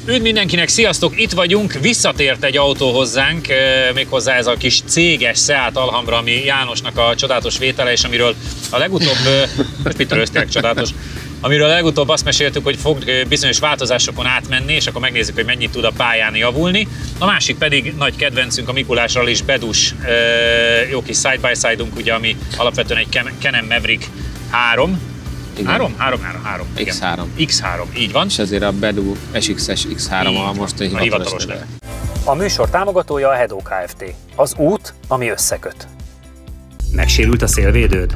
Üdv mindenkinek, sziasztok! Itt vagyunk, visszatért egy autó hozzánk, méghozzá ez a kis céges Seat Alhambra, ami Jánosnak a csodálatos vétele, és amiről a legutóbb, most mit tényleg csodálatos, amiről legutóbb azt meséltük, hogy fog bizonyos változásokon átmenni, és akkor megnézzük, hogy mennyit tud a pályán javulni. A másik pedig nagy kedvencünk, a Mikulás Rally bedus, jó kis side-by-side-unk, ugye, ami alapvetően egy Can-Am Maverick 3. Igen. 3, igen. X3. X3, így van. És ezért a Bedu SX-es X3 a mostani hivatalos neve. A műsor támogatója a Hedó Kft. Az út, ami összeköt. Megsérült a szélvédőd?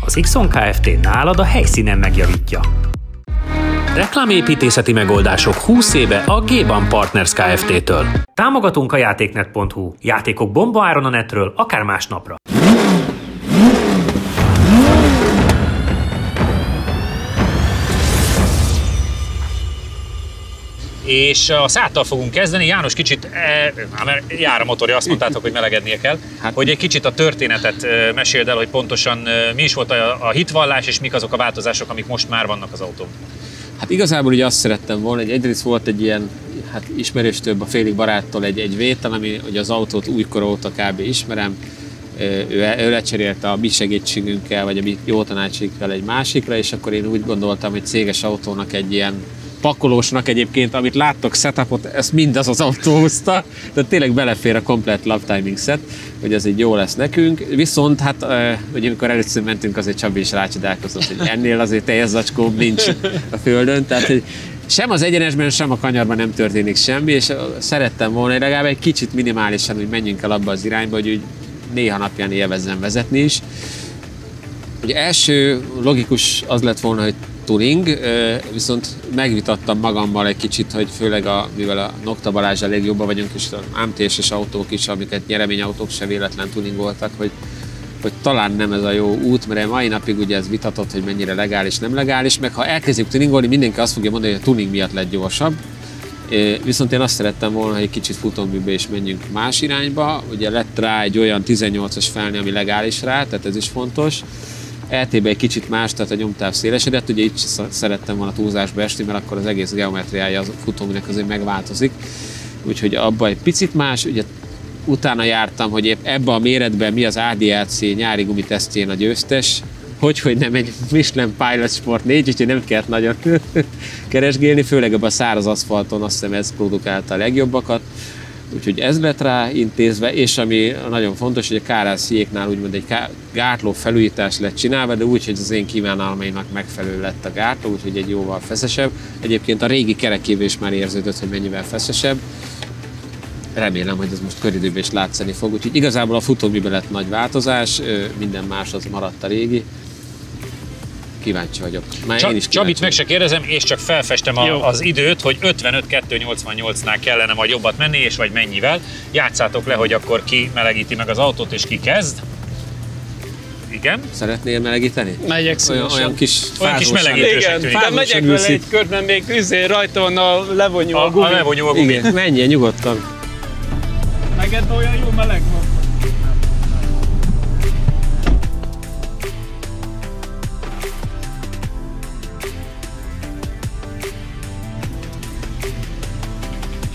Az Xon Kft. Nálad a helyszínen megjavítja. Reklámépítészeti megoldások 20 éve a G-Ban Partners Kft-től. Támogatunk a játéknet.hu. Játékok bombaáron a netről, akár másnapra. És a Seattal fogunk kezdeni. János kicsit, mert jár a motorja, azt mondtátok, hogy melegednie kell, hogy egy kicsit a történetet meséld el, hogy pontosan mi is volt a hitvallás, és mik azok a változások, amik most már vannak az autón. Hát igazából ugye azt szerettem volna, hogy egyrészt volt egy ilyen ismerős több a félig baráttól egy vétel, ami ugye az autót újkor óta kb. Ismerem. Ő lecserélte a mi segítségünkkel, vagy a mi jó tanácsékkal egy másikra, és akkor én úgy gondoltam, hogy céges autónak egy ilyen pakolósnak egyébként, amit láttok setupot, ezt mindaz az autó hozta, tehát tényleg belefér a komplet lap timing set, hogy ez így jó lesz nekünk. Viszont hát, ugye amikor először mentünk, azért Csabi is rácsodálkozott, hogy ennél azért teljes zacskóbb nincs a földön, tehát hogy sem az egyenesben, sem a kanyarban nem történik semmi, és szerettem volna, hogy legalább egy kicsit minimálisan, hogy menjünk el abba az irányba, hogy úgy néha napján élvezzen vezetni is. Ugye első logikus az lett volna, hogy tuning, viszont megvitattam magammal egy kicsit, hogy főleg mivel a Nokta Balázs elég jobban vagyunk, és az AMT-es autók is, amiket nyereményautók se véletlen tuningoltak, hogy talán nem ez a jó út, mert mai napig ugye ez vitatott, hogy mennyire legális, nem legális, meg ha elkezdjük tuningolni, mindenki azt fogja mondani, hogy a tuning miatt lett gyorsabb. Viszont én azt szerettem volna, hogy egy kicsit futóműbe is menjünk más irányba. Ugye lett rá egy olyan 18-as felni, ami legális rá, tehát ez is fontos. LT-be egy kicsit más, tehát a nyomtáv szélesedett, ugye itt szerettem volna túlzásba esni, mert akkor az egész geometriája a futóműnek azért megváltozik. Úgyhogy abban egy picit más, ugye utána jártam, hogy épp ebben a méretben mi az ADAC nyári gumitesztjén a győztes, hogy nem egy Michelin Pilot Sport 4, úgyhogy nem kellett nagyon keresgélni, főleg ebben a száraz aszfalton azt hiszem ez produkálta a legjobbakat. Úgyhogy ez lett rá intézve, és ami nagyon fontos, hogy a KRC-éknál úgymond egy gátló felújítás lett csinálva, de úgy, hogy az én kívánalmaimnak megfelelő lett a gátló, úgyhogy egy jóval feszesebb. Egyébként a régi kerekével is már érződött, hogy mennyivel feszesebb. Remélem, hogy ez most köridőben is látszani fog, úgyhogy igazából a futóműben lett nagy változás, minden más az maradt a régi. Kíváncsi vagyok. Csabit meg se kérdezem, és csak felfestem az időt, hogy 55-288-nál kellene majd jobbat menni, és vagy mennyivel. Játszátok le, hogy akkor ki melegíti meg az autót, és ki kezd. Igen. Szeretnél melegíteni? Megyek szívesen. Olyan kis melegítősnek tűnik. De megyek vele egy kört, mert még rajta van a levonyó a gumi. A levonyó a gumi. Igen, menjél nyugodtan. Neked olyan jó meleg van.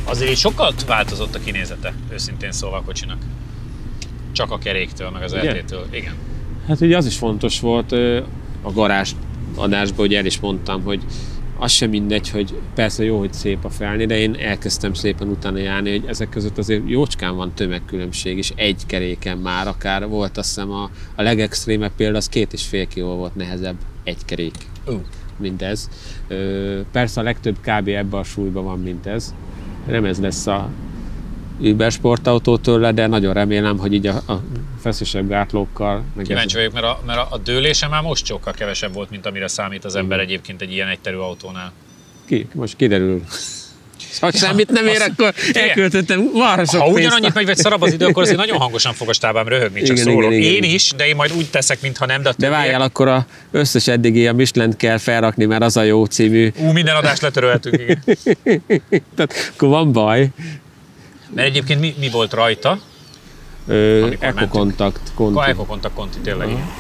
Azért így sokat változott a kinézete, őszintén szóval a kocsinak. Csak a keréktől, meg az LT-től. Igen. Hát ugye az is fontos volt a garázs adásban, hogy el is mondtam, hogy az sem mindegy, hogy persze jó, hogy szép a felni, de én elkezdtem szépen utána járni, hogy ezek között azért jócskán van tömegkülönbség, és egy keréken már akár volt, azt hiszem a legextrémebb példa, az 2,5 kg volt nehezebb egy kerék, mint ez. Persze a legtöbb kb. Ebben a súlyban van, mint ez. Nem ez lesz a Uber sportautó tőle, de nagyon remélem, hogy így a feszesebb gátlókkal... Kíváncsi vagyok, mert a dőlése már most sokkal kevesebb volt, mint amire számít az ember egyébként egy ilyen egyterű autónál. Most kiderül. Ha semmit nem ér, akkor elköltöttem marha sok Ha pénzt. ugyanannyit megy, vagy szarabb az idő, akkor azért nagyon hangosan fog a stábám röhögni, csak szólok. Én is, de én majd úgy teszek, mintha nem. De várjál, akkor az összes eddigi a Michelin-t kell felrakni, mert az a jó című. Minden adást letöröltünk, igen. Tehát akkor van baj. Mert egyébként mi volt rajta? Eco Contact Conti. Eco Contact Conti, tényleg, igen.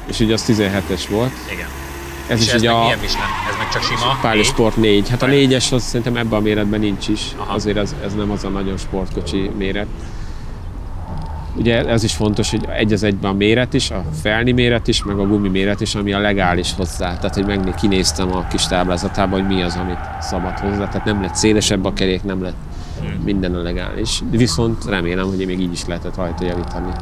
És ugye az 17-es volt. Igen. Ez és is ez ugye meg a milyen Michelin? Ez meg csak sima? Pályi Négy? Sport 4. Hát a 4-es az szerintem ebben a méretben nincs is. Aha. Azért ez nem az a nagyon sportkocsi méret. Ugye ez is fontos, hogy egy az egyben a méret is, a felni méret is, meg a gumi méret is, ami a legális hozzá. Tehát, hogy kinéztem a kis táblázatában, hogy mi az, amit szabad hozzá. Tehát nem lett szélesebb a kerék, nem lett minden a legális. Viszont remélem, hogy még így is lehetett rajta javítani.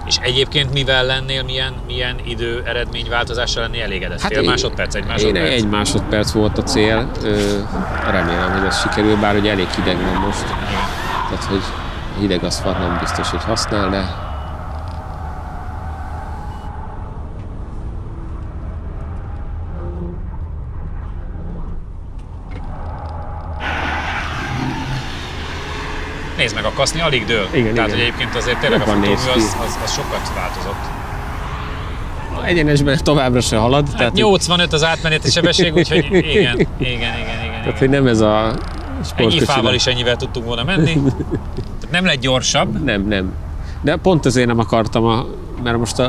És egyébként mivel lennél, milyen idő eredményváltozással lennél elégedett? Hát Fél másodperc, egy másodperc? Egy másodperc volt a cél. Remélem, hogy ez sikerül, bár ugye elég hideg van most. Tehát, hogy hideg aszfalt nem biztos, hogy használ, de Nézd meg, a kaszni alig dől. Igen, Tehát, igen. hogy egyébként azért tényleg a Jobban néz futómű ki. az sokat változott. egyenesben továbbra se halad. Hát tehát, 85 az átmeneti sebesség, úgyhogy igen. Tehát, hogy nem ez a sportkocsi. Egy ifával is ennyivel tudtunk volna menni. Tehát nem lett gyorsabb. Nem. De pont ezért nem akartam, mert most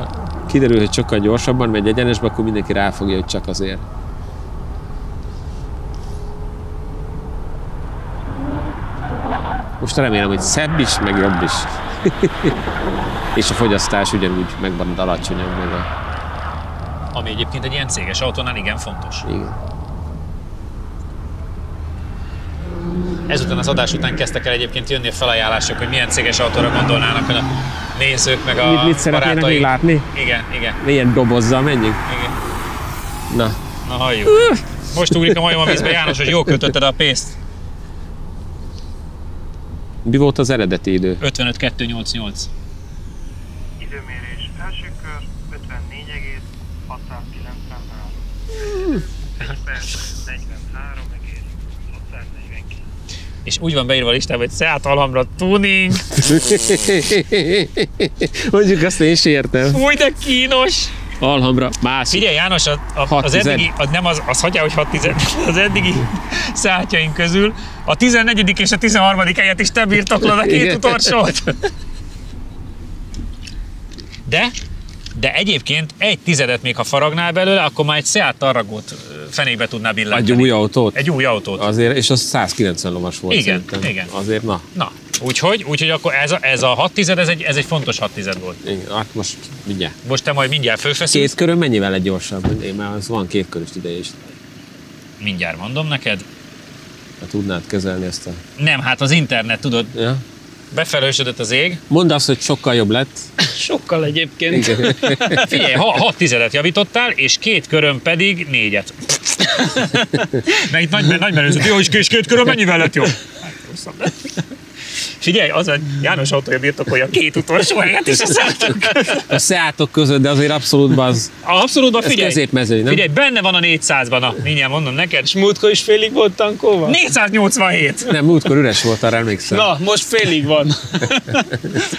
kiderül, hogy sokkal gyorsabban megy egyenesbe, akkor mindenki ráfogja, hogy csak azért. Most remélem, hogy szebb is, meg jobb is. És a fogyasztás ugyanúgy megmarad alacsonyabb meg a... Ami egyébként egy ilyen céges autónál igen fontos. Igen. Ezután az adás után kezdtek el egyébként jönni a felajánlások, hogy milyen céges autóra gondolnának a nézők, meg a Mit szeretnének barátaik. még látni? Igen. Milyen dobozzal menjünk? Igen. Na. Na halljuk. Most ugrik a majom a vízbe. János, hogy jól költötted a pénzt. Mi volt az eredeti idő? 55-288. Időmérés első kör 54,693. 1 perc 43,649. És úgy van beírva a listába, hogy Seat Alhambra tuning. Mondjuk azt én is értem. Új, de kínos! Alhambra, más. Figyelj János, az eddigi, az hagyjál, hogy 6 tized, az eddigi Seatjaink közül a 14. és a 13. helyet is te birtoklod a két utolsót. De egyébként 1/10 még ha faragnál belőle, akkor már egy Seat Tarragót fenékbe tudnál billenteni. Egy új autót? Egy új autót. Azért, és az 190 lovas volt szerintem. Igen. Azért, na. Úgyhogy akkor ez a 6/10, ez egy fontos 6/10 volt. Igen, hát most mindjárt. Most te majd mindjárt fölfeszülsz. Két körön mennyivel lett gyorsabb? Én már az van 2 körös ideje is. Mindjárt mondom neked. Ha tudnád kezelni ezt a... Nem, hát az internet, tudod, Ja? befelősödött az ég. Mondd azt, hogy sokkal jobb lett. Sokkal egyébként. Igen. Figyelj, 6/10 javítottál, és 2 körön pedig 4-et. Meg itt nagy menőzött. Jó, és 2 körön mennyivel lett jobb? Hát, rosszabb lett. Figyelj, az a János autója birtokolja 2 utolsó helyet is a Seatok között. A Seatok között, de azért abszolútban az... Abszolút, figyelj. Középmezőny, nem? Figyelj, benne van a 400-ban, mindjárt mondom neked. És múltkor is félig volt tankolva? 487! Nem, múltkor üres volt, arra emlékszem. Na, most félig van.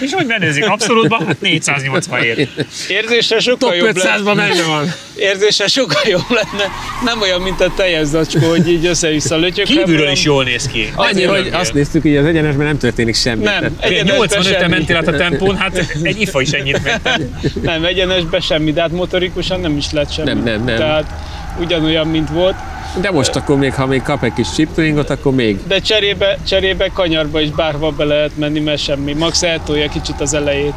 És hogy menőzik? Abszolútban 487. Érzésre sokkal Top jobb lenne. 500-ban benne van. Érzésre sokkal jobb lenne. Nem olyan, mint a teljes zacskó, hogy így össze-vissza lötyök. Kívülről is jól néz ki. Annyi, hogy azt néztük, hogy az egyenesben nem történik semmi. Nem, Figyelj, egyenesben 85-en semmi. mentél át a tempón, hát egy ifa is ennyit ment. Nem, egyenesben semmi, de hát motorikusan nem is lett semmi. Nem. Tehát ugyanolyan, mint volt. De most akkor még, ha még kap egy kis chiptuningot, akkor még. De cserébe kanyarba is bárhol be lehet menni, mert semmi. Max eltolja kicsit az elejét.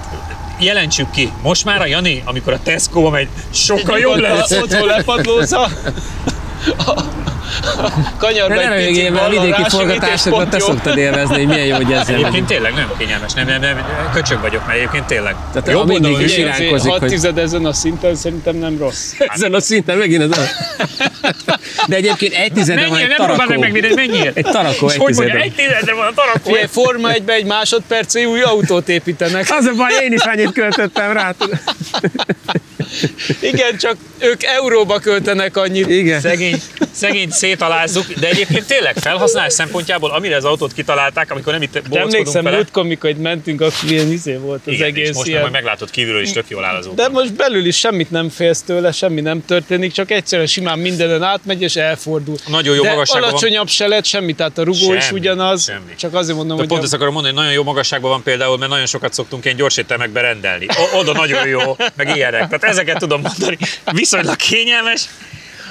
Jelentsük ki, most már a Jani, amikor a Tesco-ba megy, sokkal jobb lesz. Otthon lepadlózza. Kanyarba De nem egy picit végén, a vidéki balra forgatásokat te szoktad élvezni, hogy milyen jó, hogy ezzel Egyébként megyünk. tényleg nem kényelmes, nem, köcsög vagyok, mert egyébként tényleg. Tehát Jobb mindig oldalon is is iránkozik, 6 hogy- tized ezen a szinten szerintem nem rossz. Ezen a szinten megint az a... De egyébként 1/10 van Menjél, egy nem próbáld meg tarakó. megvédeni, menjél. Egy tarakó És hogy mondja, 1/10. 1/10 van a tarakó. Figyelj, Forma 1-ben egy másodpercig új autót építenek. Az a baj, én is annyit költöttem rá. Igen, csak ők euróba költenek annyit. Igen. Szegény szétalázzuk, de egyébként tényleg felhasználás szempontjából, amire az autót kitalálták, amikor nem itt bóckodunk Emlékszem, vele. múltkor, amikor itt mentünk, akkor ilyen izé volt az Igen, és egész most ilyen. meg meglátod kívülről is tök jól áll az autó. De most belül is semmit nem félsz tőle, semmi nem történik, csak egyszerűen simán mindenen átmegy és elfordul. Nagyon jó de magasságban van. alacsonyabb se lett semmi, tehát a rugó is Semmi, ugyanaz. semmi. Csak azért mondom, De hogy pont ezt akarom mondani, hogy nagyon jó magasságban van például, mert nagyon sokat szoktunk ilyen gyorséttermekbe rendelni. Oda nagyon jó, meg ilyenek. Tehát ezeket tudom mondani. Viszonylag kényelmes,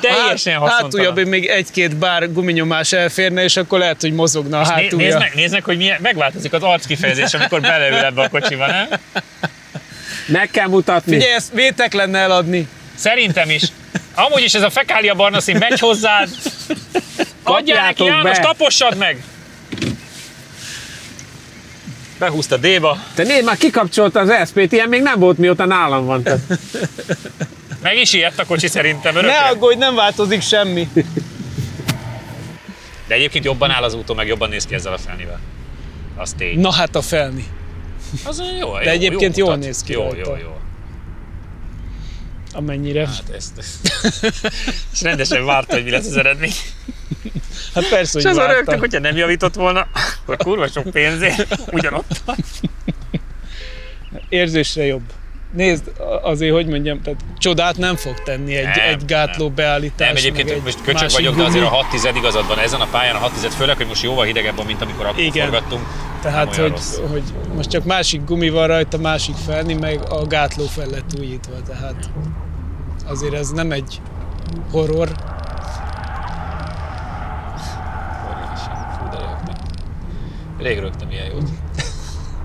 teljesen haszontalan. Hátulja még egy-két bár guminyomás elférne, és akkor lehet, hogy mozogna a hátulja. Nézd meg, hogy milyen, megváltozik az arckifejezés, amikor beleül ebbe a kocsiba, nem? Meg kell mutatni. Figyelj, ezt vétek lenne eladni. Szerintem is. Amúgy is ez a fekália barna szín megy hozzád. Adjál neki, Kapjátok János, be. tapossad meg! Behúzta D-ba. Te nézd, már kikapcsolta az ESP-t, ilyen még nem volt, mióta nálam van. Meg is ijedt a kocsi szerintem Ne örökre. aggódj, nem változik semmi. De egyébként jobban áll az autó, meg jobban néz ki ezzel a felnivel. Az tény. Na hát a felni. Az jó, De egyébként jól mutat. néz ki Jó, rajta. jó. Amennyire. Hát ezt. És rendesen várta, hogy mi lesz az eredmény. Hát persze, És hogy azon rögtük, vártam. hogyha nem javított volna, akkor kurva sok pénzért ugyanott van. Érzésre jobb. Nézd, azért, hogy mondjam, tehát csodát nem fog tenni egy gátló beállítás. Nem, egyébként meg egy most köcsög másik vagyok, de azért gumi. a 6-10 igazad van ezen a pályán, a 6-10, főleg, hogy most jóval hidegebb van, mint amikor akkor Igen. forgattunk. Tehát, olyan hogy, rossz. hogy most csak másik gumi van rajta, másik felni, meg a gátló fel lett újítva, tehát azért ez nem egy horror. Rég rögtem ilyen jót.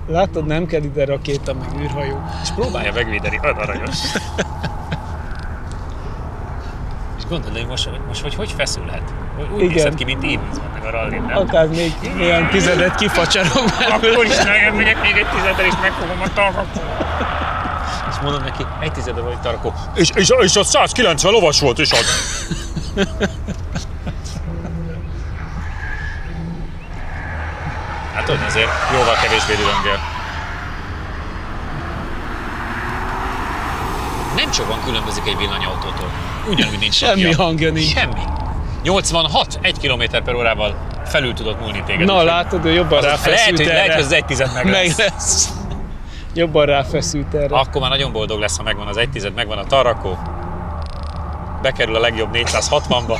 Látod, nem kell ide rakéta, meg űrhajó. És próbálja megvédeni, olyan aranyos. És gondolod, hogy most hogy feszülhet? Úgy Igen. nézhet ki, mint Evans van meg a rallin, nem? Akár még olyan tizedet kifacsarok belőle. Akkor is nem megyek még egy tizeddel, és megfogom a tarkot. És mondom neki, egy tizede vagy tarkó. És az 190 lovas volt, és az. Hát tudod, azért jóval kevésbé dühöngél. Nem sokan különbözik egy villanyautótól. Ugyanúgy nincs Semmi hangja nincs. Semmi. 86, 1 km/h felül tudott múlni téged. Na úgyhogy látod, ő jobban ráfeszült lehet, hogy erre. az 1 tized meg Meg lesz. lesz. Jobban ráfeszült erre. Akkor már nagyon boldog lesz, ha megvan az 1 tized, megvan a tarrakó. Bekerül a legjobb 460-ba.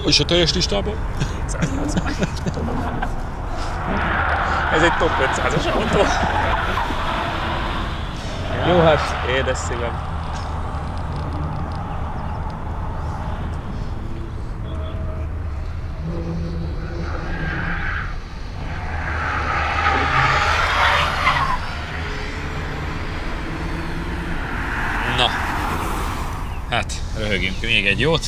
És a teljes listában? 480. Ez egy top 500-as autó. Jó, hát Édes szívem. Na, hát röhögjünk még egy jót.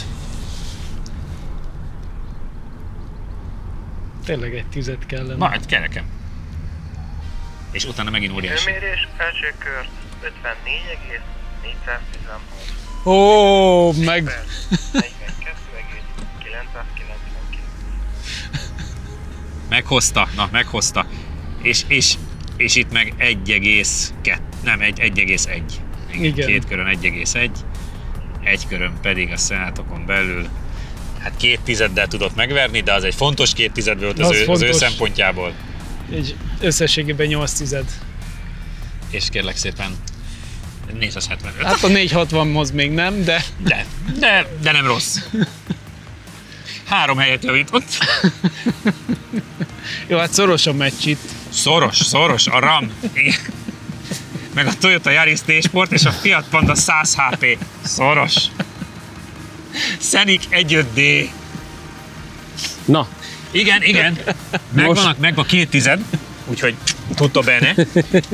tényleg egy tized kellene. Majd kell nekem. És utána megint óriási. Hőmérés első kör 54,416. Ó, meg 42,999. Meghozta, meghozta. És itt meg 1,2, nem 1,1. Igen. Két körön 1,1, egy körön pedig a Seatokon belül hát 2 tizeddel tudott megverni, de az egy fontos 2 tized volt az ő fontos. szempontjából. egy összességében 8 tized. És kérlek szépen 475. Hát a 460-hoz még nem, de De nem rossz. 3 helyet javított. jó, hát szoros a meccs itt. Szoros, a RAM. Igen. Meg a Toyota Yaris T-Sport és a Fiat Panda 100 HP. Szoros. Scenic 1.5D. Na, Igen. Megvan 2 tized, úgyhogy tudta bene.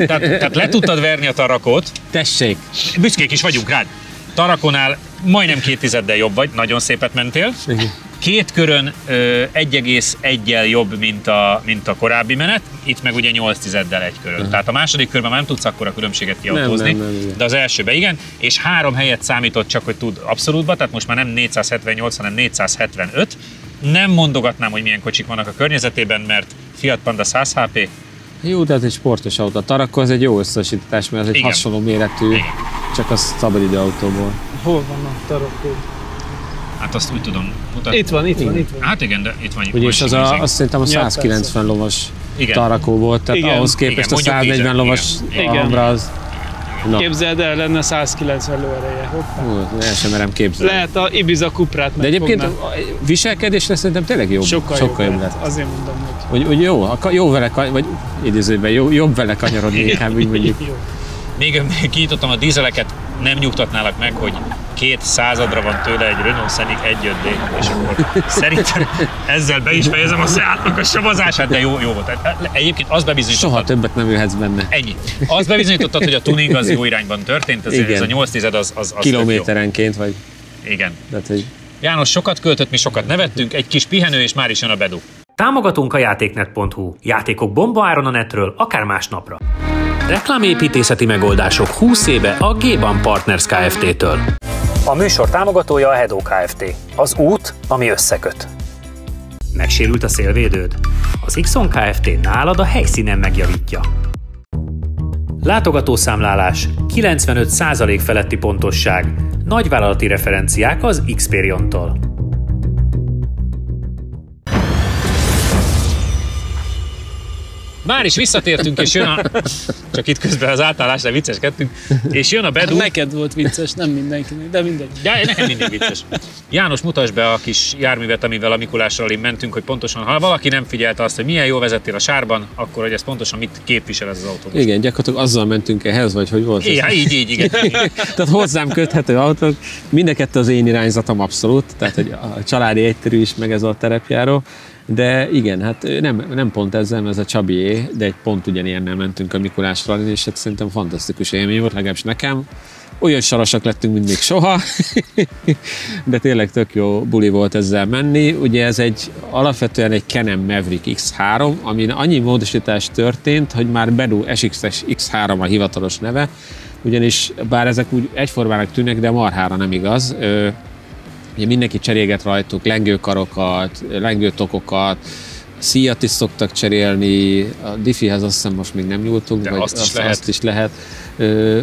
Tehát le tudtad verni a Tarakót. tessék. Büszkék is vagyunk rád. Tarakonál majdnem 2 tizeddel jobb vagy, nagyon szépet mentél. Két körön 1,1-jel jobb, mint a korábbi menet, itt meg ugye 8 tizeddel egy körön. Tehát a második körben már nem tudsz akkora különbséget kiautózni, Nem, igen. de az elsőben igen, és 3 helyet számított csak, hogy tud abszolútba, tehát most már nem 478, hanem 475. Nem mondogatnám, hogy milyen kocsik vannak a környezetében, mert Fiat Panda 100 HP, Jó, de ez egy sportos autó. A Tarako az egy jó összehasonlítás, mert ez egy Igen. hasonló méretű Igen. csak az szabadidő autóból. Hol van a tarokkód? Hát azt úgy tudom mutatni. Itt van. Hát igen, de itt van. Ugye, és az azt szerintem a 190 lovas tarakó volt, tehát igen. ahhoz képest Igen, a 140 lovas alhambra az... No. Képzeld el, lenne 190 lóereje. El sem merem képzelni. Lehet a Ibiza Cuprát de egyébként a viselkedésre szerintem tényleg jobb. Sokkal jobb lett. Azért mondom, hogy jó vele, vagy idézőben jobb vele kanyarodni, inkább úgy mondjuk. Még kinyitottam a dízeleket, nem nyugtatnálak meg, hogy 200-ra van tőle egy Renault Scenic 1.5D, és akkor szerintem ezzel be is fejezem a Seatnak a savazását, de jó volt. Egyébként azt bebizonyítottad... Soha többet nem ülhetsz benne. Ennyi. Azt bebizonyítottad, hogy a tuning az jó irányban történt, ez a 8 az kilométerenként vagy. Igen. Tehát, hogy... János sokat költött, mi sokat nevettünk, egy kis pihenő, és már is jön a bedu. Támogatunk a játéknet.hu. Játékok bombaáron a netről, akár másnapra. Reklámépítészeti megoldások 20 éve a G-Ban Partners Kft-től. A műsor támogatója a Hedó Kft. Az út, ami összeköt. Megsérült a szélvédőd? Az Ixon Kft. Nálad a helyszínen megjavítja. Látogatószámlálás, 95% feletti pontosság, nagyvállalati referenciák az Xperion-tól. Már is visszatértünk, és jön a... Csak itt közben az átállásra vicceskedtünk, és jön a bedu. Neked volt vicces, nem mindenkinek, de mindegy. Ja, nekem mindig vicces. János, mutasd be a kis járművet, amivel a Mikulás rallin mentünk, hogy pontosan, ha valaki nem figyelte azt, hogy milyen jól vezettél a sárban, akkor hogy ez pontosan mit képvisel ez az autó. Igen, gyakorlatilag azzal mentünk ehhez, vagy hogy volt? Ja, így, igen. Tehát hozzám köthető autók, mindkettő az én irányzatom abszolút, tehát hogy a családi egyterű is, meg ez a terepjáró. De igen, hát nem pont ezzel, ez a Csabié, de egy pont ugyanilyennel mentünk a Mikulás rallin, és hát szerintem fantasztikus élmény volt, legalábbis nekem. Olyan sarasak lettünk, mint még soha, de tényleg tök jó buli volt ezzel menni. Ugye ez alapvetően egy Can-Am Maverick X3, amin annyi módosítás történt, hogy már Bedu SX-es X3 a hivatalos neve, ugyanis bár ezek úgy egyformának tűnnek, de marhára nem igaz. Ugye mindenki cserélget rajtuk lengőkarokat, lengőtokokat, szíjat is szoktak cserélni, a diffihez azt hiszem most még nem nyúltunk, de vagy azt is lehet.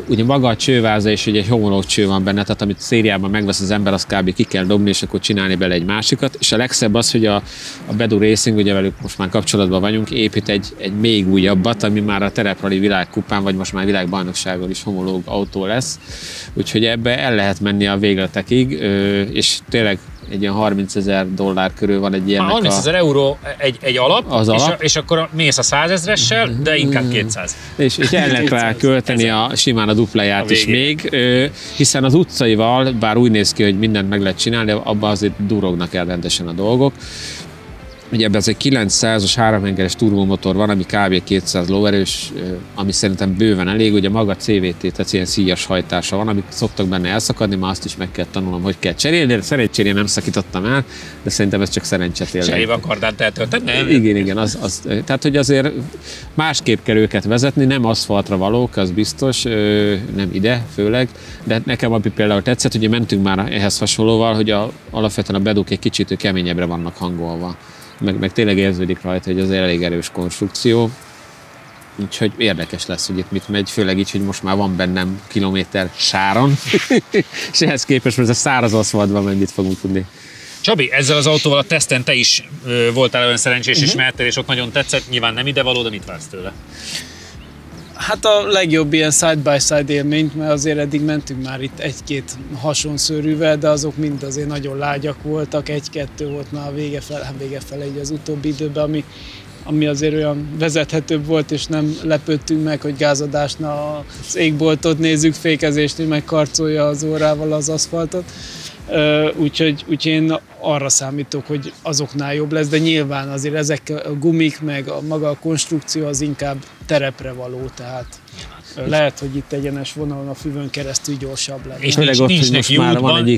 Ugye maga a csőváza és ugye egy homológ cső van benne, tehát amit szériában megvesz az ember, azt kb. Ki kell dobni, és akkor csinálni bele egy másikat. És a legszebb az, hogy a Bedu Racing, ugye velük most már kapcsolatban vagyunk, épít egy még újabbat, ami már a tereprali világkupán, vagy most már világbajnokságon is homológ autó lesz. Úgyhogy ebbe el lehet menni a végletekig, és tényleg egy ilyen $30,000 körül van egy ilyennek 30,000 euró egy alap, és akkor mész a 100 000-essel, de inkább 200. És el lehet rá költeni simán a dupláját is még, hiszen az utcaival, bár úgy néz ki, hogy mindent meg lehet csinálni, abban azért durognak el rendesen a dolgok. Ugye ebben az egy 900-as 3-hengeres turbomotor van, ami kb. 200 lóerős, ami szerintem bőven elég. Ugye maga CVT, tehát ilyen szíjas hajtása van, amit szoktak benne elszakadni, már azt is meg kell tanulnom, hogy kell cserélni, de szerencsére nem szakítottam el, de szerintem ez csak szerencse tényleg. Cserébe a kardát eltölteni? Igen, tehát hogy azért másképp kell őket vezetni, nem aszfaltra valók, az biztos, nem ide főleg, de nekem ami például tetszett, ugye mentünk már ehhez hasonlóval, hogy alapvetően a beduk egy kicsit keményebbre vannak hangolva. Meg tényleg érződik rajta, hogy az elég erős konstrukció. Úgyhogy érdekes lesz, hogy itt mit megy, főleg így, hogy most már van bennem kilométer sáron, és ehhez képest most a száraz aszfaltban mennyit fogunk tudni. Csabi, ezzel az autóval a teszten te is voltál olyan szerencsés, és mehettél, és ott nagyon tetszett, nyilván nem idevaló, de mit vársz tőle? Hát a legjobb ilyen side-by-side élményt, mert azért eddig mentünk már itt egy-két hasonszörűvel, de azok mind azért nagyon lágyak voltak, egy-kettő volt már a vége fele így az utóbbi időben, ami azért olyan vezethetőbb volt, és nem lepődtünk meg, hogy gázadásnál az égboltot nézzük, fékezésnél meg karcolja az órával az aszfaltot. Úgyhogy én arra számítok, hogy azoknál jobb lesz, de nyilván azért ezek a gumik, meg maga a konstrukció az inkább terepre való, tehát lehet, hogy itt egyenes vonalon a füvön keresztül gyorsabb lesz. És nincs neki útban,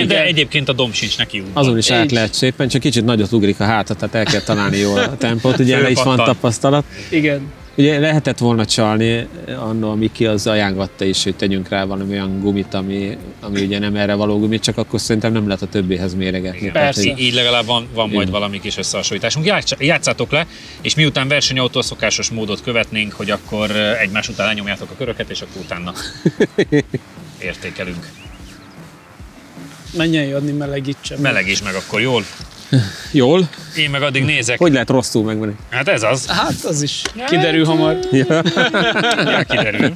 de egyébként a domb sincs neki útban. Azon is át lehet szépen, csak kicsit nagyot ugrik a hátat, tehát el kell találni jól a tempót, ugye erre is van tapasztalat. Igen. Ugye lehetett volna csalni, anno a Miki az ajánlgatta is, hogy tegyünk rá valami olyan gumit, ami ugye nem erre való gumit, csak akkor szerintem nem lehet a többéhez méregetni. Persze. Tehát, így legalább van majd valami kis összehasonlításunk. Játszátok le, és miután versenyautó szokásos módot követnénk, hogy akkor egymás után lenyomjátok a köröket, és akkor utána. értékelünk. Menjen adni, melegítsen. Melegíts meg akkor, jól? Jól? Én meg addig nézek. Hogy lehet rosszul megvenni? Hát ez az. Hát az is kiderül hamar. Ja, kiderül.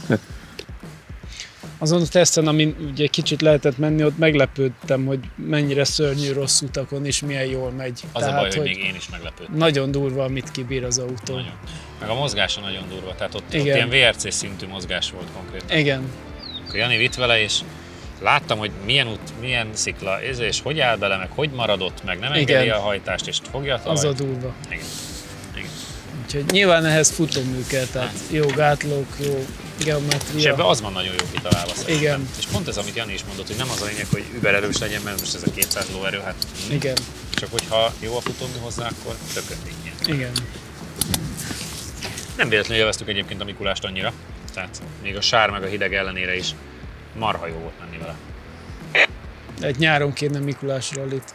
Azon a teszten, amin ugye kicsit lehetett menni, ott meglepődtem, hogy mennyire szörnyű rossz utakon és milyen jól megy. Az a baj, hogy még én is meglepődtem. Nagyon durva, amit kibír az autó. Nagyon. Meg a mozgása nagyon durva, tehát ott Igen. ilyen VRC szintű mozgás volt konkrétan. Igen. Akkor Jani vitt vele, és láttam, hogy milyen út, milyen szikla, és hogy áll bele, meg hogy maradott, meg nem engedi a hajtást, és fogja a talajt. Az a durva. Igen. Igen. Úgyhogy nyilván ehhez futómű kell, tehát jó gátlók, jó geometria. És ebben az van nagyon jó kitalálva szerintem. Igen. És pont ez, amit Jani is mondott, hogy nem az a lényeg, hogy übererős legyen, mert most ez a 200 lóerő, hát Igen. csak hogyha jó a futómű hozzá, akkor tökön ingyen. Igen. Nem véletlenül élveztük egyébként a Mikulást annyira, tehát még a sár meg a hideg ellenére is marha jó volt menni vele. Egy nyáron kéne Mikulás rallit.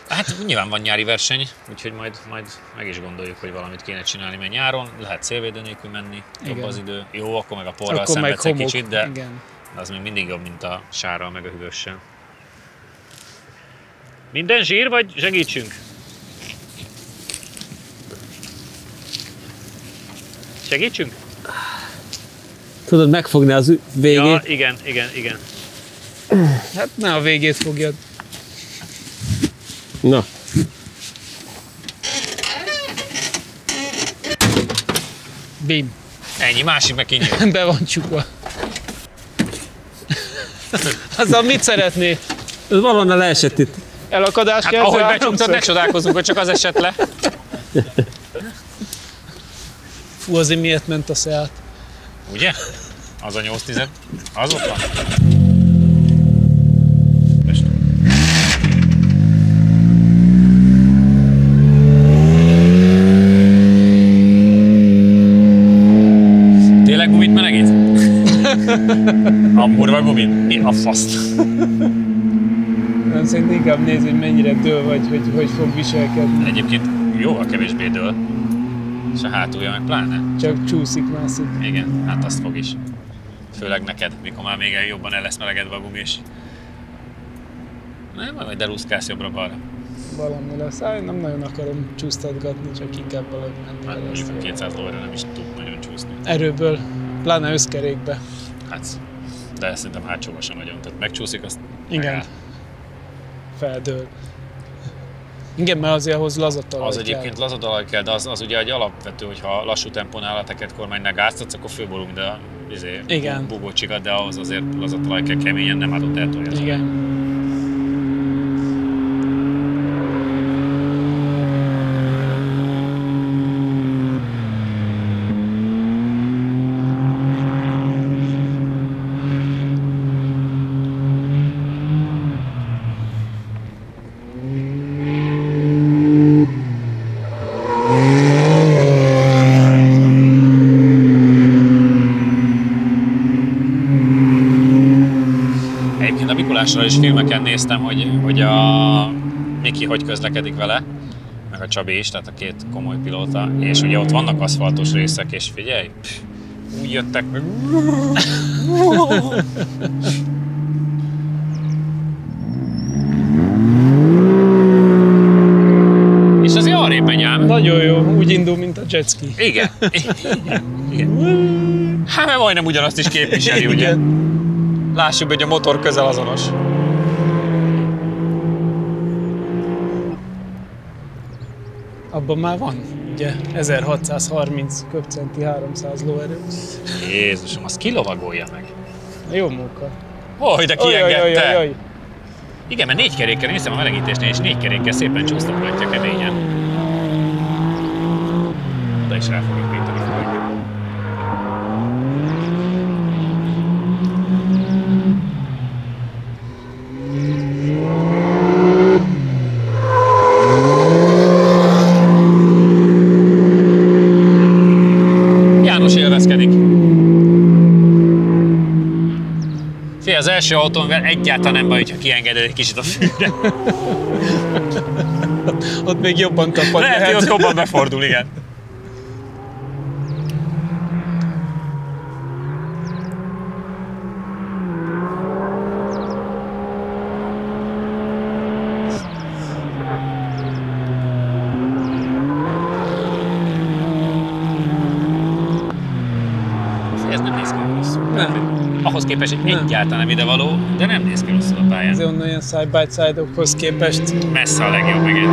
Hát nyilván van nyári verseny, úgyhogy majd meg is gondoljuk, hogy valamit kéne csinálni, mert nyáron lehet szélvédő nélkül menni, jobb az idő. Jó, akkor meg a porral Akkor meg szenvedsz egy homok. kicsit, de Igen. az még mindig jobb, mint a sárral meg a hűvössel. Minden zsír, vagy segítsünk? Segítsünk? Tudod megfogni az végét? Ja, igen. Hát ne a végét fogjad. Na. Bim. Ennyi, másik meg kinyílt. Be van csukva. Azzal mit szeretné? Ez valahonnan leesett itt. Elakadás Hát kell? ahogy becsuktad, ne csodálkozunk, hogy csak az esett le. Fú, azért miért ment a Seat? Ugye? Az a 810, az ott van. Tényleg gumit melegít? A murva gumit? Mi a faszt? Nem, szerintem inkább néz, hogy mennyire dől, vagy hogy fog viselkedni. Egyébként jóval kevésbé dől. És a hátulja meg pláne. Csak csúszik, mászik. Igen, hát azt fog is. Főleg neked, mikor már még jobban el lesz melegedve a gumi is. Nem, majd derúszkálsz jobbra-balra. Valami lesz. Nem nagyon akarom csúsztatgatni, csak inkább valahogy menni. Hát vele. mondjuk a 200 lóerő nem is tud nagyon csúszni. Erőből, pláne összkerékbe. Hát, de szerintem hátsóba sem nagyon. Tehát megcsúszik, azt Igen. megáll. Feldől. Igen, mert azért ahhoz laza talaj Az kell. egyébként laza talaj kell, de az ugye egy alapvető, hogyha lassú tempónál a teket kormánynál gáztatsz, akkor fölborul mind a Igen. bugócsikat, de ahhoz azért laza talaj kell keményen, nem adott eltolja. Igen. Egyébként a Mikulásról is filmeken néztem, hogy a Miki hogy közlekedik vele, meg a Csabi is, tehát a két komoly pilóta, és ugye ott vannak aszfaltos részek, és figyelj, úgy jöttek meg. És azért arrébb megy ám. Nagyon jó, úgy indul, mint a jetski. Igen. Igen. Hát mert majdnem ugyanazt is képviseli, ugye? Lássuk, hogy a motor közel azonos. Abban már van, ugye, 1630 köbcenti 300 lóerő. Jézusom, az kilovagolja meg. Jó móka. Hogy, de kiengedte. Ojjjjjjjjj. Igen, mert 4 kerékkel néztem a melegítésnél, és 4 kerékkel szépen csúsztatgatja keményen. Oda is rá fogjuk pintani fogjuk. János élvezkedik. Fé, az első autómvel egyáltalán nem baj, hogyha kiengeded egy kicsit a fűre. Ott még jobban tapad. Lehet, hogy ott jobban befordul, igen. képest egyáltalán nem idevaló, de nem néz ki rosszul a pályán. Ez onnan ilyen side-by-side-okhoz képest. Messze a legjobb, igen.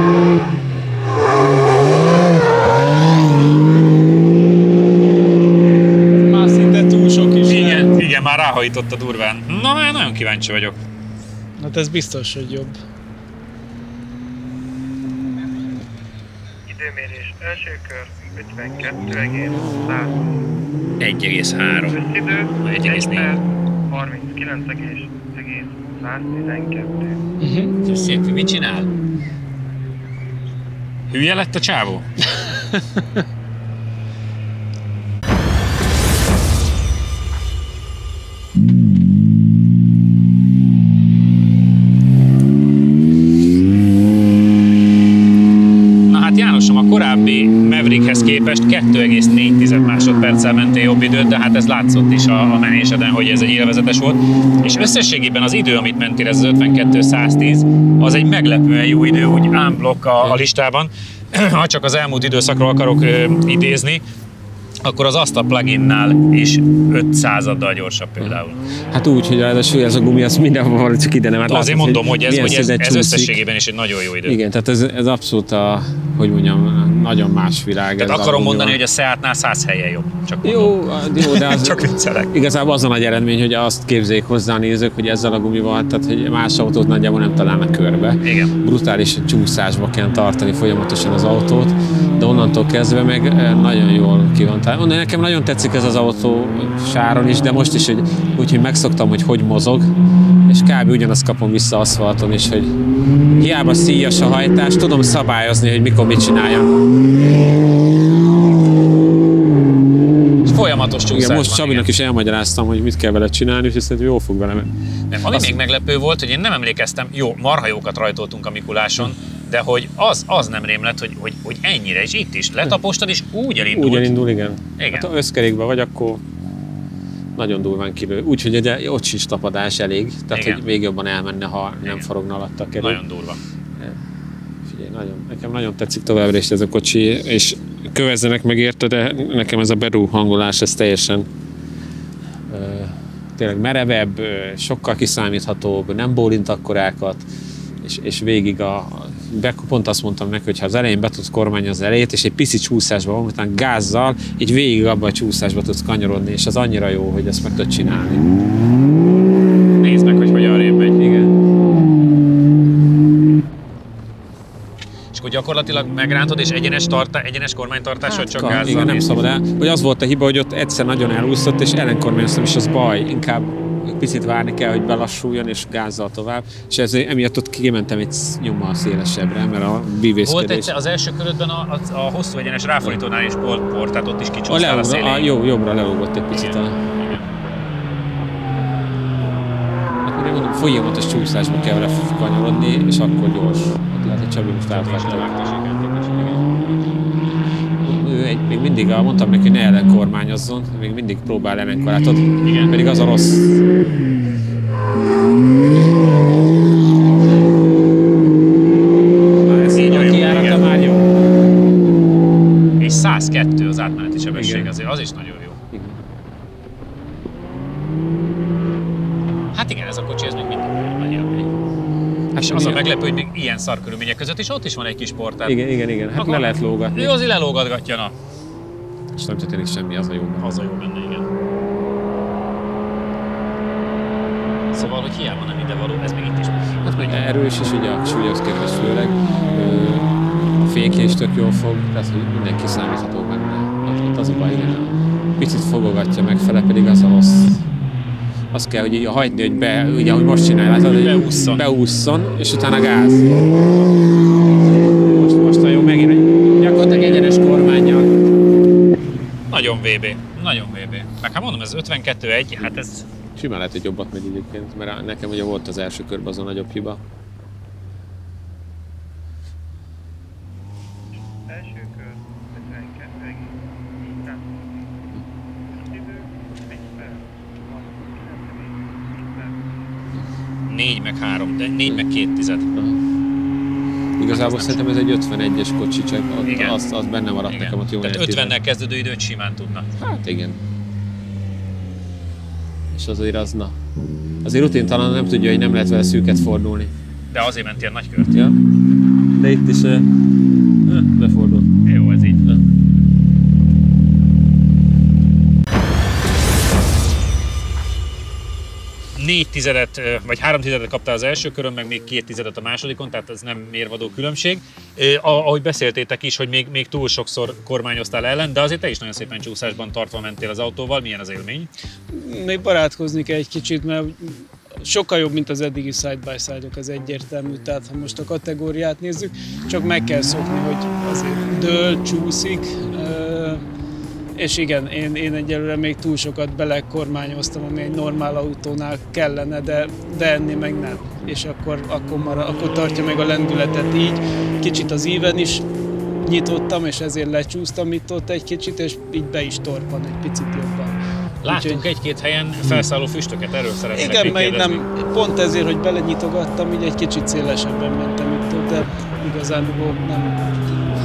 Már szinte túl sok is. Igen, már ráhajított a durván. Na, már nagyon kíváncsi vagyok. Hát ez biztos, hogy jobb. Időmérés első kör 52,100. 1,3. Összidő 1,4. 39,112. Szép, mit csinál? Hülye lett a csávó? Jánosom, a korábbi Maverickhez képest 2,4 másodperccel mentél jobb időt, de hát ez látszott is a menéseden, hogy ez egy élvezetes volt. És összességében az idő, amit mentél, ez az 52-110, az egy meglepően jó idő, úgy unblock a listában. Ha csak az elmúlt időszakról akarok idézni, akkor az Asta pluginnál is 5%-kal gyorsabb például. Hát úgy, hogy ráadásul ez a gumi, az mindenhol van, csak ide nem. Hát azért látod, mondom, hogy ez összességében is egy nagyon jó idő. Igen, tehát ez abszolút hogy mondjam, nagyon más világ. Tehát akarom mondani, hogy a Seatnál 100 helyen jobb. Csak jó, de az csak viccelek. Igazából az a nagy eredmény, hogy azt képzeljék hozzá a nézők, hogy ezzel a gumival, tehát hogy más autót nagyjából nem találnak körbe. Igen. Brutális csúszásba kell tartani folyamatosan az autót, de onnantól kezdve meg nagyon jól ki van. Nekem nagyon tetszik ez az autó sáron is, de most is, hogy úgyhogy megszoktam, hogy mozog, és kb. Ugyanazt kapom vissza aszfalton is, hogy hiába szíjas a hajtás, tudom szabályozni, hogy mikor mit csináljam. Folyamatos csúszás. Igen, most Csabinak is elmagyaráztam, hogy mit kell vele csinálni, és szerintem jól fog vele menni. Ami még meglepő volt, hogy én nem emlékeztem, jó, marha jókat rajtoltunk a Mikuláson, de hogy az nem rém lett, hogy ennyire, és itt is letapostad, és úgy elindult. Úgy elindul, igen. Igen. Hát ha összkerékben vagy, akkor nagyon durván kilő. Úgyhogy ott sincs tapadás elég, tehát igen. hogy még jobban elmenne, ha nem forogna alatta a kerék. Nagyon durva. Figyelj, nekem nagyon tetszik továbbra is ez a kocsi, és kövezzenek meg érte, de nekem ez a Beru hangolás, ez teljesen tényleg merevebb, sokkal kiszámíthatóbb, nem bólint akkorákat, és végig pont azt mondtam neki, hogy ha az elején be tudsz kormányozni az elejét, és egy pici csúszásban van, utána gázzal, így végig abban a csúszásban tudsz kanyarodni, és az annyira jó, hogy ezt meg tudod csinálni. Nézd meg, hogy arrébb megy. Igen. És akkor gyakorlatilag megrántod, és egyenes kormánytartással csak gázzal. Igen, nem szabad el. Hogy az volt a hiba, hogy ott egyszer nagyon elúszott, és ellenkormányoztam, és az baj. Inkább picit várni kell, hogy belassuljon, és gázzal tovább. És ezért emiatt ott kimentem egy nyommal szélesebbre, mert a bívészkedés... Volt az első körödben a hosszú egyenes ráfordítónál is volt, tehát ott is kicsúsztál a szélén. Jobbra lelógott egy picit. Hát még mondom, folyamatos csúszásba kell vele kanyarodni, és akkor gyors. Ott lehet, hogy Csabi most átvágta. Ő még mindig, mondtam neki, hogy ne ellenkormányozzon, még mindig próbál ellenkorlátod, pedig az a rossz. Na, ez így a kijárata már jó. És 102 az átmeneti sebesség, azért az is nagyon jó. Igen. Hát igen, ez a kocsi, ez még mindig nagyon jó. Hát és az a meglepő, hogy még ilyen szar körülmények között is ott is van egy kis portál. Igen. Hát le lehet lógatni. Ő azért lelógatgatja, na. És nem történik semmi, az a jó benne. Az a jó benne, igen. Szóval, hogy hiába nem idevaló, ez még itt is. Hát meg erős is, ugye a súlyhoz képest főleg. A fékje is tök jól fog, tehát hogy mindenki számítható benne. Ott az a baj, igen. Picit fogogatja megfele, pedig az a rossz. Azt kell, hogy így hagyni, hogy ugye, ahogy most csinálja, hogy beússzon, és utána gáz. Most jó megint, gyakorlatilag egyenes kormánnyal. Nagyon VB, nagyon VB. Meg hát mondom, ez 52-1, hát ez... Simán lehet, hogy jobbat megy egyébként, mert nekem ugye volt az első körben az a nagyobb hiba. Első kör 52,400. Idő 1 perc. 4 meg 3, de 4 meg 2 tized. Igazából szerintem ez egy 51-es kocsi, csak az benne maradt igen. Nekem ott jó. Tehát 50-nel kezdődő időt simán tudna. Hát igen. és azért az na. Azért rutintalan nem tudja, hogy nem lehet vele szűket fordulni. De azért ment ilyen nagy kört. Ja. De itt is befordul. Jó, ez így. 4 vagy 3 tizedet kaptál az első körön, meg még 2 tizedet a másodikon, tehát ez nem mérvadó különbség. Ahogy beszéltétek is, hogy még túl sokszor kormányoztál ellen, de azért te is nagyon szépen csúszásban tartva mentél az autóval. Milyen az élmény? Még barátkozni kell egy kicsit, mert sokkal jobb, mint az eddigi side-by-side-ok, az egyértelmű. Tehát ha most a kategóriát nézzük, csak meg kell szokni, hogy azért dől, csúszik. És igen, én egyelőre még túl sokat belekormányoztam, ami egy normál autónál kellene, de ennél meg nem. És akkor tartja meg a lendületet így. Kicsit az íven is nyitottam, és ezért lecsúsztam itt ott egy kicsit, és így be is torpan egy picit jobban. Láttunk egy-két helyen felszálló füstöket, erről szeretnék igen, mert nem, pont ezért, hogy belenyitogattam, így egy kicsit szélesebben mentem itt ott, de igazán nem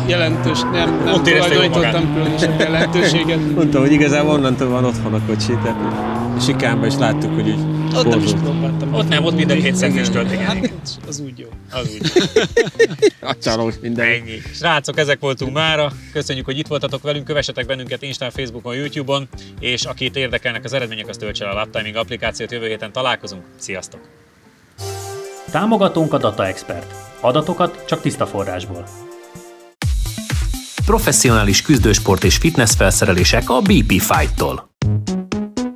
jelentős, nem tulajdonítottam különösebb jelentőséget. Mondtam, hogy igazából onnantól van otthon a kocsi, tehát a sikánban is láttuk, hogy úgy ott nem is próbáltam. Ott mind a kétszer füstölt, igen. Hát az úgy jó. Az úgy. a csalós minden. Ennyi. Srácok, ezek voltunk mára. Köszönjük, hogy itt voltatok velünk. Kövessetek bennünket Instán, Facebookon, YouTube-on, és akit érdekelnek az eredmények, azt töltse le a Laptiming applikációt. Jövő héten találkozunk. Sziasztok! Támogatónk a Data Expert. Adatokat csak tiszta forrásból. Professzionális küzdősport és fitness felszerelések a BP Fight-tól.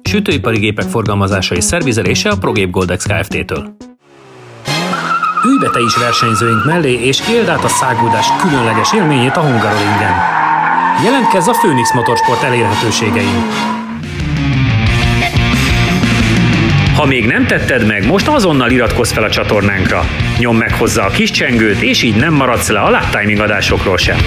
Sütőipari gépek forgalmazása és szervizelése a ProGape Goldex Kft-től. Ülj be te is versenyzőink mellé, és éld át a száguldás különleges élményét a Hungaroringen. Jelentkezz a Phoenix Motorsport elérhetőségein. Ha még nem tetted meg, most azonnal iratkozz fel a csatornánkra. Nyomd meg hozzá a kis csengőt, és így nem maradsz le a Laptiming adásokról sem.